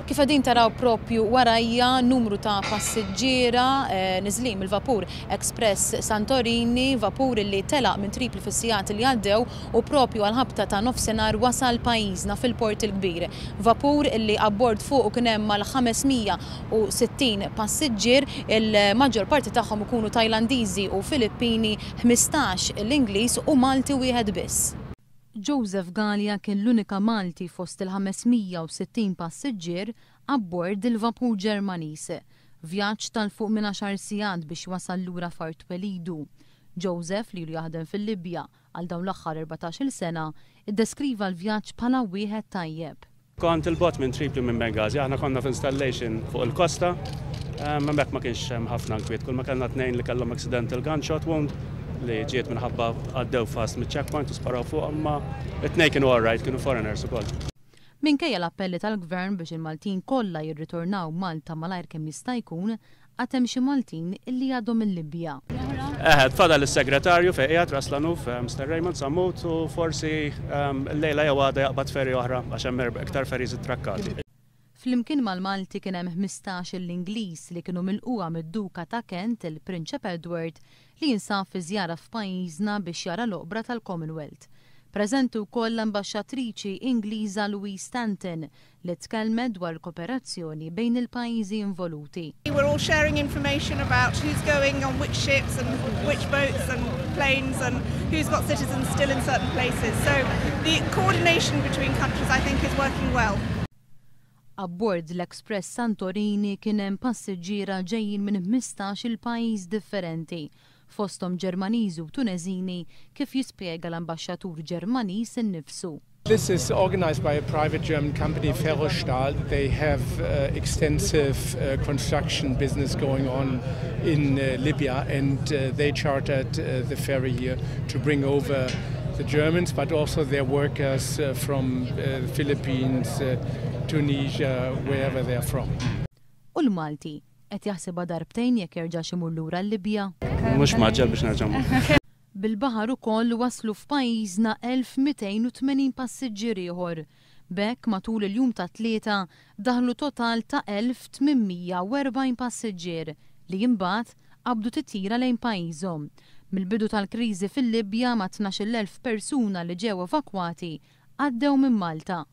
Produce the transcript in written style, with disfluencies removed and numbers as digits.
Kif qegħdin taraw propju warajja numru ta' passiġġiera niżlin mill-vapur Express Santorini, vapur li telaq minn Tripli fis-sigħat li għaddew u propju għal-ħabta ta' nofsinhar wasal pajjiżna fil-Port il-Kbir. Vapur li abbord fuq kien hemm mal-560 passiġġier, il-maġġor parti tagħhom ikunu Tajlandiżi u Filippini, 15 l-Ingliż u Malti wieħed biss. Joseph Gallia kien l-unika Malti fost il-560 passiġġier abbord il-vapur Ġermaniż. Vjaġġ tal-fuq minn 10 sigħat biex wasal lura Fort Welidu. Joseph li jaħdem fil-Libja għal dawn l-aħħar 14-il sena iddeskriva l-vjaġġ bħala wieħed tajjeb. Kont il-bot minn Tripli minn Benghazi, aħna konna f'installation fuq il-kosta, hemmhekk ma kienx hemm ħafna nkwiet, kull ma kellna tnejn li kellhom accidental gunshot wound li ġiet minħabba għaddew fast mit-checkpoint u sparaw fuq, imma it-tnejn kienu all right, kienu foreigners ukoll. Minkejja l-appelli tal-Gvern biex il-Maltin kollha jirritornaw Malta malajr kemm jista' jkun, għad hemm xi Maltin illi għadhom mill-Libja. Tfadal is-segretarju fejn qiegħed Raslanuf, Mr. Raymond Samut, u forsi l-lejla jew għada jaqbad ferri oħra għax hemm iktar ferries ittrakkati. Flimkien mal-Malti kien hemm 15 l-Ingliż li kienu milquha mid-Duka ta' Kent, il-Prinċep Edward, li jinsab fi żjara f'pajjiżna biex jara l-oqbra tal-Commonwealth. Preżenti wkoll l-Ambaxxatriċi Ingliża Louise Stanton li tkellmet dwar kooperazzjoni bejn il-pajjiżi involuti. We're all sharing information about who's going on which ships and which boats and planes and who's got citizens still in certain places. So the coordination between countries I think is working well. Abbord l-Express Santorini kien hemm passiġġiera ġejjin minn 15 il-pajjiż differenti, fosthom Ġermaniżi u Tuneżini kif jispjega l-Ambaxxatur Ġermaniż innifsu. This is organized by a private German company, Ferrostaal. They have extensive construction business going on in Libya, and they chartered the ferry here to bring over the Germans, but also their workers from the Philippines, Tunisia, wherever they are from. U l-Malti qed jaħsibha darbtejn jekk jerġa' imur lura l-Libja. Mhux maġġel biex nerġa'. Bil-baħar ukoll waslu f'pajjiżna 1280 passiġġier ieħor. B'hekk matul il-jum ta' tlieta daħlu total ta' 1840 passiġġier li imbagħad qabdu titjira lejn pajjiżhom. Mill-bidu tal-kriżi fil-Libja ma' 12,000 persuna li ġew evakwati għaddew minn Malta.